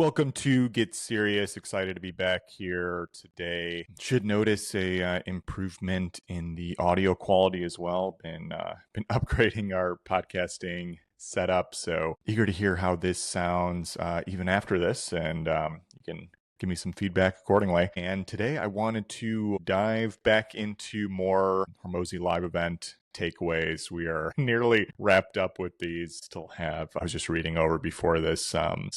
Welcome to Get Serious. Excited to be back here today. Should notice a improvement in the audio quality as well. Been upgrading our podcasting setup, so eager to hear how this sounds even after this, and you can give me some feedback accordingly. And today I wanted to dive back into more Hormozi live event takeaways. We are nearly wrapped up with these. I was just reading over before this some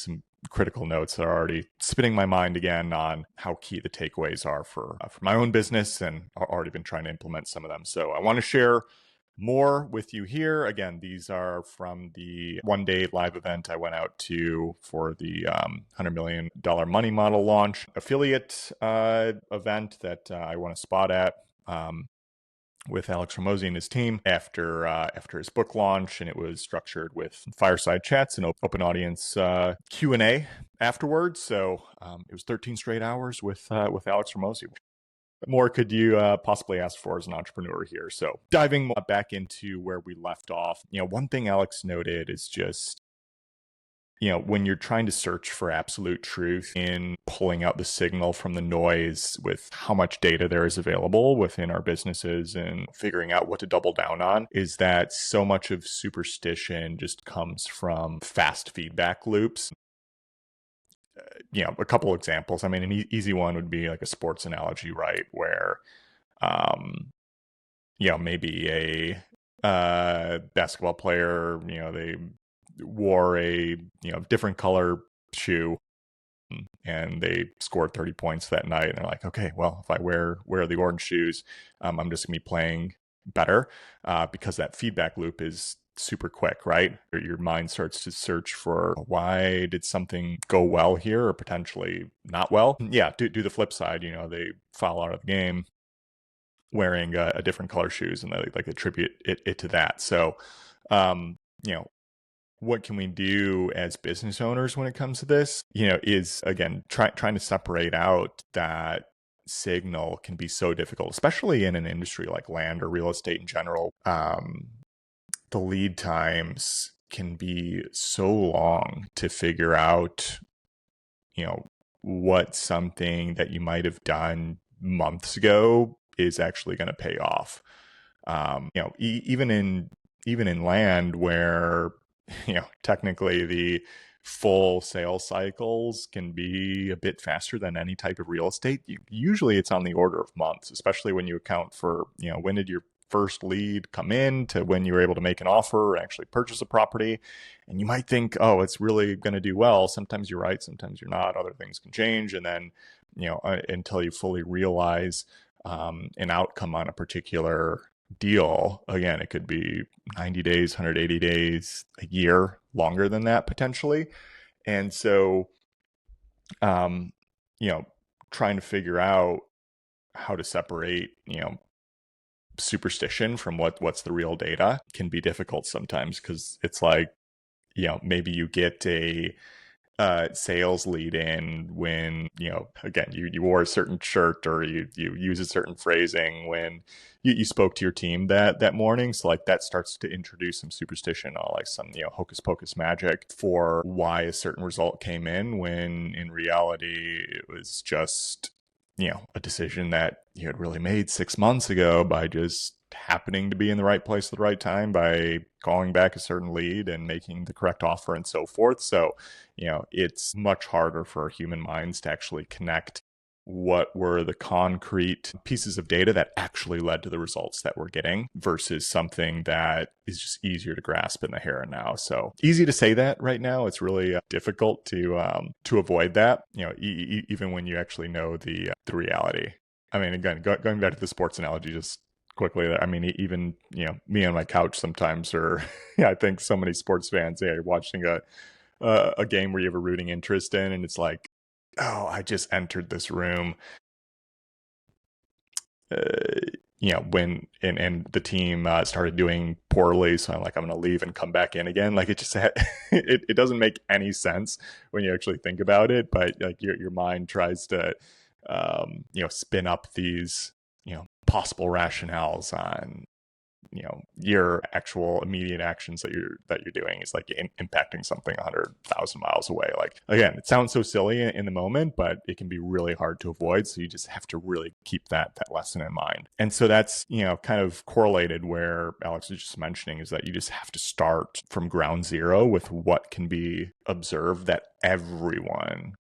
critical notes that are already spinning my mind again on how key the takeaways are for my own business, and I've already been trying to implement some of them. So I want to share more with you here. Again, these are from the one-day live event I went out to for the $100 million money model launch affiliate event that I won a spot at. With Alex Hormozi and his team after his book launch, and it was structured with fireside chats and open audience Q&A afterwards. So it was 13 straight hours with Alex Hormozi. What more could you possibly ask for as an entrepreneur here? So diving back into where we left off, one thing Alex noted is just, when you're trying to search for absolute truth in pulling out the signal from the noise with how much data there is available within our businesses and figuring out what to double down on, is that so much of superstition just comes from fast feedback loops. A couple examples. I mean, an easy one would be like a sports analogy, right? Where, maybe a basketball player, they wore a different color shoe and they scored 30 points that night, and they're like, okay, well, if I wear the orange shoes, I'm just gonna be playing better, because that feedback loop is super quick, right? Your mind starts to search for, why did something go well here or potentially not well? Yeah, do the flip side. They foul out of the game wearing a different color shoes, and they like attribute it to that. So what can we do as business owners when it comes to this? Is again trying to separate out that signal can be so difficult, especially in an industry like land or real estate in general. The lead times can be so long to figure out, what something that you might have done months ago is actually going to pay off. Even in land where technically the full sales cycles can be a bit faster than any type of real estate. Usually it's on the order of months, especially when you account for, when did your first lead come in to when you were able to make an offer or actually purchase a property. And you might think, oh, it's really going to do well. Sometimes you're right, sometimes you're not. Other things can change. And then, until you fully realize an outcome on a particular deal, again, it could be 90 days, 180 days, a year, longer than that potentially. And so, trying to figure out how to separate, superstition from what's the real data can be difficult sometimes, because it's like, maybe you get a sales lead in when, again, you wore a certain shirt or you use a certain phrasing when you spoke to your team that morning. So like that starts to introduce some superstition or like some, hocus pocus magic for why a certain result came in, when in reality it was just, a decision that you had really made 6 months ago by just happening to be in the right place at the right time, by calling back a certain lead and making the correct offer and so forth. So, it's much harder for human minds to actually connect what were the concrete pieces of data that actually led to the results that we're getting versus something that is just easier to grasp in the here and now. So easy to say that right now. It's really difficult to avoid that, even when you actually know the reality. I mean, again, going back to the sports analogy, just quickly, I mean, even, me on my couch sometimes, or I think so many sports fans, are watching a game where you have a rooting interest in, and it's like, oh, I just entered this room, when and the team started doing poorly, so I'm like, I'm going to leave and come back in again. Like it just it doesn't make any sense when you actually think about it, but like your mind tries to spin up these possible rationales on your actual immediate actions that you're doing is like impacting something 100,000 miles away. Like, again, it sounds so silly in the moment, but it can be really hard to avoid. So you just have to really keep that lesson in mind. And so that's, kind of correlated where Alex was just mentioning, is that you just have to start from ground zero with what can be observed that everyone,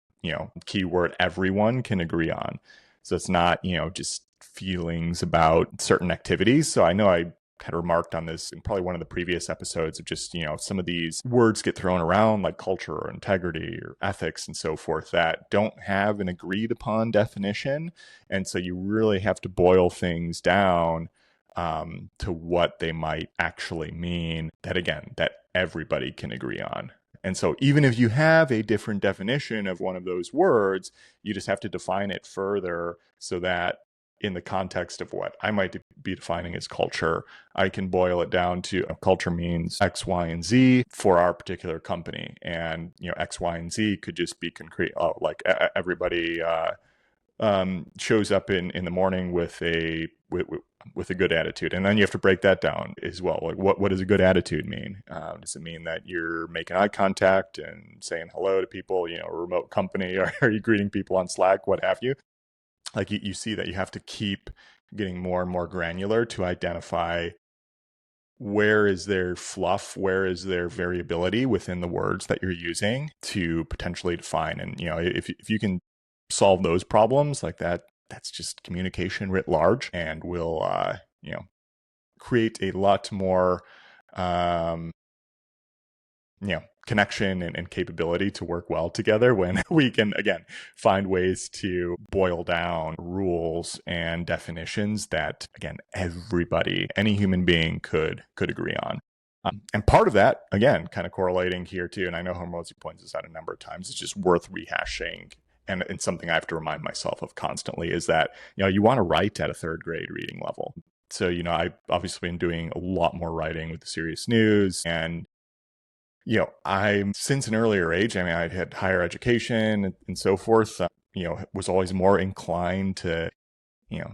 keyword everyone, can agree on. So it's not, just feelings about certain activities. So I know I had remarked on this in probably one of the previous episodes of just, some of these words get thrown around like culture or integrity or ethics and so forth that don't have an agreed upon definition. And so you really have to boil things down to what they might actually mean, that again, that everybody can agree on. And so even if you have a different definition of one of those words, you just have to define it further so that in the context of what I might be defining as culture, I can boil it down to culture means X, Y, and Z for our particular company. And, X, Y, and Z could just be concrete. Oh, like everybody shows up in the morning with a good attitude, and then you have to break that down as well. Like, what does a good attitude mean? Does it mean that you're making eye contact and saying hello to people? A remote company, or are you greeting people on Slack? What have you? Like you see that you have to keep getting more and more granular to identify where is there fluff, where is there variability within the words that you're using to potentially define. And if you can solve those problems like that, that's just communication writ large, and will create a lot more connection and capability to work well together when we can, again, find ways to boil down rules and definitions that, again, everybody, any human being could agree on. And part of that, again, kind of correlating here too, and I know Hormozi points this out a number of times, it's just worth rehashing, and something I have to remind myself of constantly, is that, you want to write at a third grade reading level. So, I've obviously been doing a lot more writing with the serious news, and I'm, since an earlier age, I mean, I'd had higher education and so forth, was always more inclined to,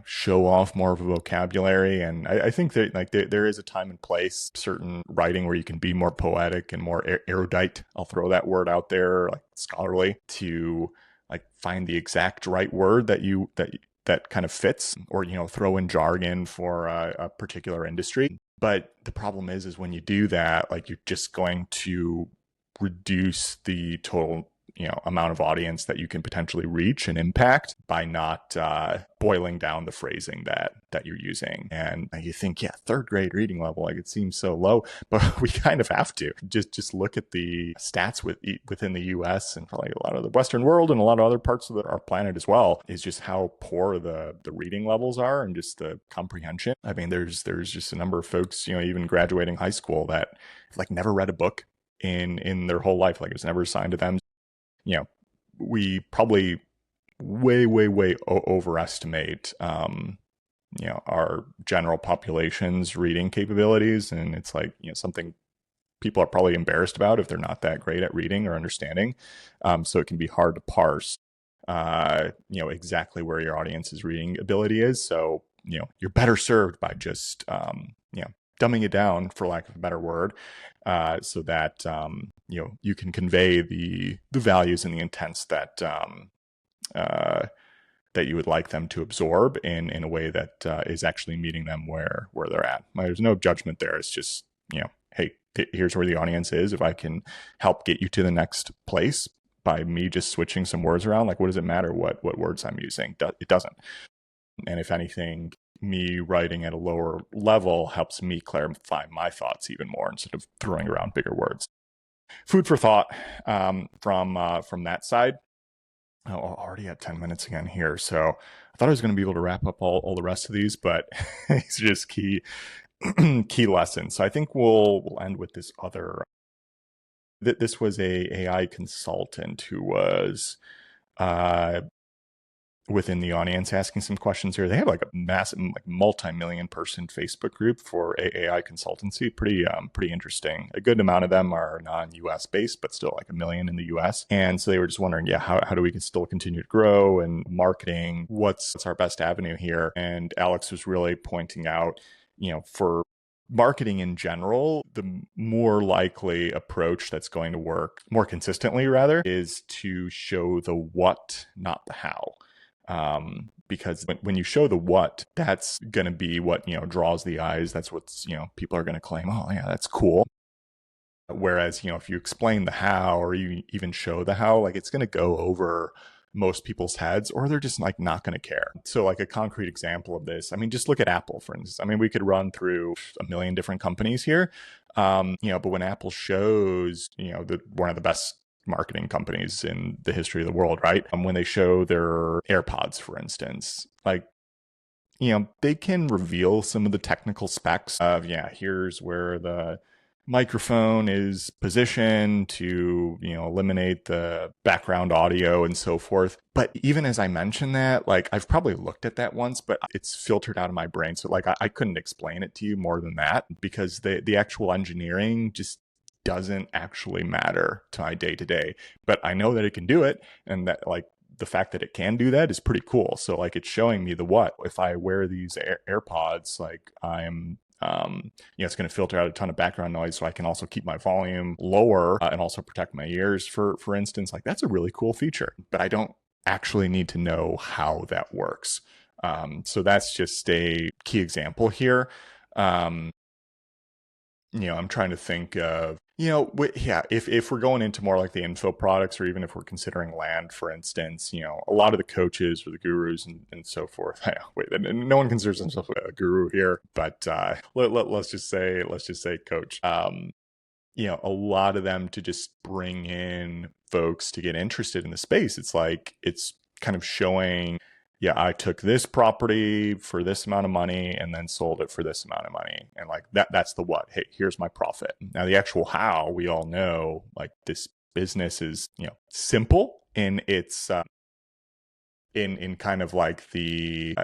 show off more of a vocabulary. And I think that like there is a time and place, certain writing where you can be more poetic and more erudite. I'll throw that word out there, like scholarly, to like find the exact right word that kind of fits, or, throw in jargon for a particular industry. But the problem is when you do that, like, you're just going to reduce the total, amount of audience that you can potentially reach and impact by not boiling down the phrasing that you're using. And you think, third grade reading level, like, it seems so low, but we kind of have to just look at the stats within the US and probably a lot of the Western world and a lot of other parts of our planet as well, is just how poor the reading levels are and just the comprehension. I mean, there's just a number of folks, even graduating high school, that like never read a book in their whole life. Like, it was never assigned to them. We probably way overestimate, our general population's reading capabilities. And it's like, something people are probably embarrassed about if they're not that great at reading or understanding. So it can be hard to parse, exactly where your audience's reading ability is. So, you're better served by just, dumbing it down, for lack of a better word, so that you can convey the values and the intents that you would like them to absorb in a way that is actually meeting them where they're at. There's no judgment there. It's just, hey, here's where the audience is. If I can help get you to the next place by me just switching some words around, like, what does it matter what words I'm using? It doesn't. And if anything, me writing at a lower level helps me clarify my thoughts even more instead of throwing around bigger words. Food for thought from that side. Already at 10 minutes again here. So I thought I was going to be able to wrap up all the rest of these, but it's just key lessons. So I think we'll end with this other. This was a AI consultant who was within the audience asking some questions here. They have like a massive, like multi-million person Facebook group for AI consultancy. Pretty interesting. A good amount of them are non-US based, but still like 1 million in the US. And so they were just wondering, how do we still continue to grow, and marketing, what's our best avenue here? And Alex was really pointing out, for marketing in general, the more likely approach that's going to work more consistently, rather, is to show the what, not the how. Because when you show the what, that's going to be what, draws the eyes. That's what's, people are going to claim, oh, yeah, that's cool. Whereas, if you explain the how, or you even show the how, like, it's going to go over most people's heads, or they're just like not going to care. So like a concrete example of this, I mean, just look at Apple, for instance. I mean, we could run through a million different companies here. But when Apple shows, one of the best marketing companies in the history of the world, right? When they show their AirPods, for instance, like, they can reveal some of the technical specs of, here's where the microphone is positioned to, eliminate the background audio and so forth. But even as I mentioned that, like, I've probably looked at that once, but it's filtered out of my brain. So like, I couldn't explain it to you more than that, because the actual engineering just doesn't actually matter to my day to day. But I know that it can do it, and that, like, the fact that it can do that is pretty cool. So like, it's showing me the what. If I wear these AirPods, like, I'm it's going to filter out a ton of background noise, so I can also keep my volume lower, and also protect my ears, for instance. Like, that's a really cool feature, but I don't actually need to know how that works. So that's just a key example here. I'm trying to think of, if we're going into more like the info products, or even if we're considering land, for instance, a lot of the coaches or the gurus and so forth. Wait, no one considers themselves a guru here, but let's just say coach. A lot of them, to just bring in folks to get interested in the space. It's like, it's kind of showing, I took this property for this amount of money and then sold it for this amount of money. And like, that's the what. Hey, here's my profit. Now, the actual how, we all know, like, this business is, simple in its, in kind of like the,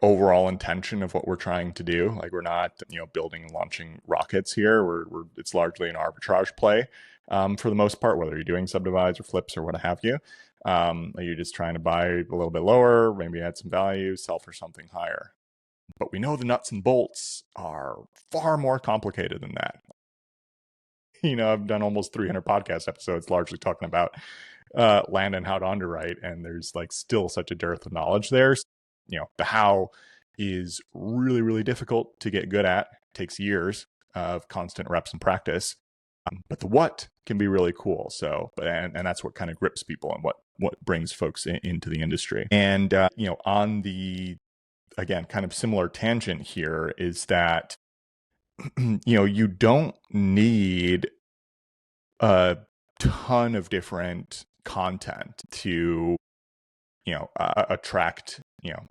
overall intention of what we're trying to do. Like, we're not, building and launching rockets here. It's largely an arbitrage play, for the most part, whether you're doing subdivides or flips or what have you. You're just trying to buy a little bit lower, maybe add some value, sell for something higher. But we know the nuts and bolts are far more complicated than that. I've done almost 300 podcast episodes largely talking about land and how to underwrite, and there's like still such a dearth of knowledge there. The how is really, really difficult to get good at. It takes years of constant reps and practice. But the what can be really cool. So, and that's what kind of grips people, and what brings folks into the industry. And, on the, again, kind of similar tangent here, is that, you don't need a ton of different content to, attract,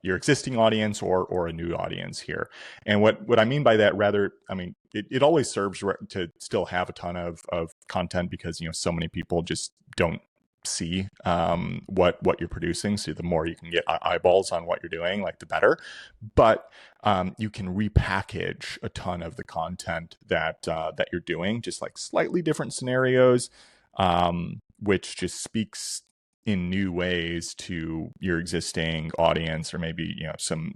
your existing audience or a new audience here. And what I mean by that, rather, I mean, it always serves to still have a ton of content, because, so many people just don't see what you're producing. So the more you can get eyeballs on what you're doing, like, the better. But you can repackage a ton of the content that you're doing, just like slightly different scenarios, which just speaks in new ways to your existing audience, or maybe, some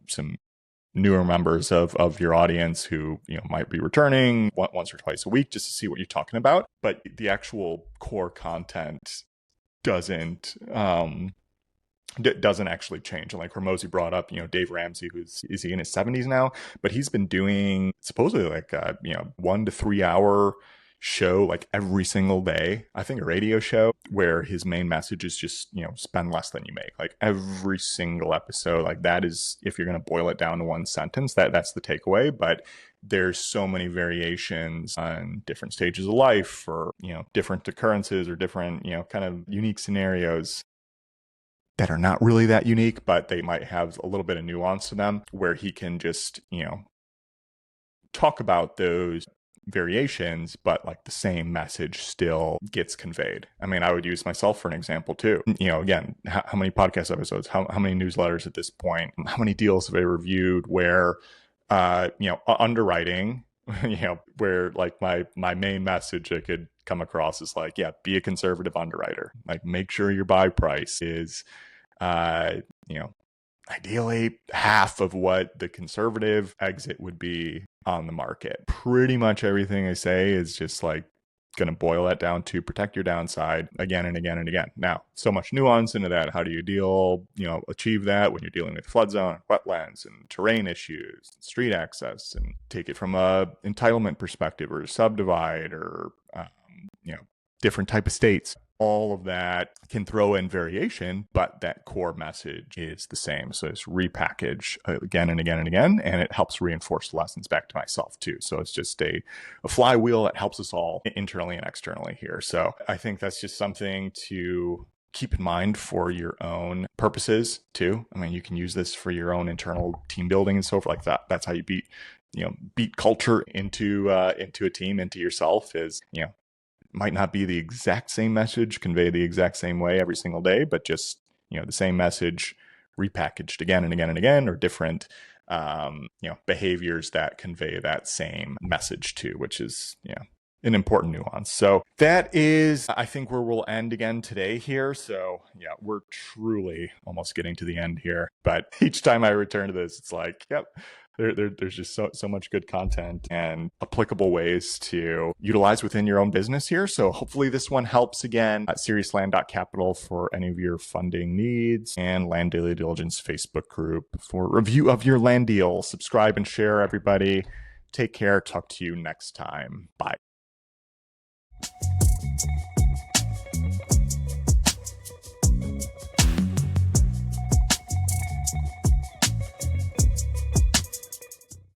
newer members of your audience who, might be returning once or twice a week just to see what you're talking about. But the actual core content doesn't actually change. And like Hormozi brought up, Dave Ramsey, is he in his 70s now? But he's been doing supposedly like 1 to 3 hour show like every single day, I think, a radio show, where his main message is just, spend less than you make. Like, every single episode, like, that is, if you're going to boil it down to one sentence, that's the takeaway. But there's so many variations on different stages of life, or, different occurrences, or different, kind of unique scenarios that are not really that unique, but they might have a little bit of nuance to them, where he can just, talk about those variations, but like the same message still gets conveyed. I mean, I would use myself for an example too. Again, how many podcast episodes, how many newsletters at this point, how many deals have I reviewed where, underwriting, where like my main message I could come across is like, be a conservative underwriter. Like, make sure your buy price is, ideally half of what the conservative exit would be on the market. Pretty much everything I say is just like going to boil that down to protect your downside again and again and again. Now, so much nuance into that. How do you achieve that when you're dealing with flood zone, wetlands, and terrain issues, and street access, and take it from a entitlement perspective or subdivide or, different type of states. All of that can throw in variation, but that core message is the same. So it's repackage again and again and again, and it helps reinforce the lessons back to myself too. So it's just a flywheel that helps us all internally and externally here. So I think that's just something to keep in mind for your own purposes too. I mean, you can use this for your own internal team building and so forth like that. That's how you beat culture into a team, into yourself is, might not be the exact same message, convey the exact same way every single day, but just, the same message repackaged again and again and again, or different, behaviors that convey that same message too, which is, an important nuance. So that is, I think, where we'll end again today here. So yeah, we're truly almost getting to the end here, but each time I return to this, it's like, yep, there's just so much good content and applicable ways to utilize within your own business here. So hopefully this one helps again at seriousland.capital for any of your funding needs, and Land Daily Diligence Facebook group for review of your land deal. Subscribe and share, everybody. Take care. Talk to you next time. Bye.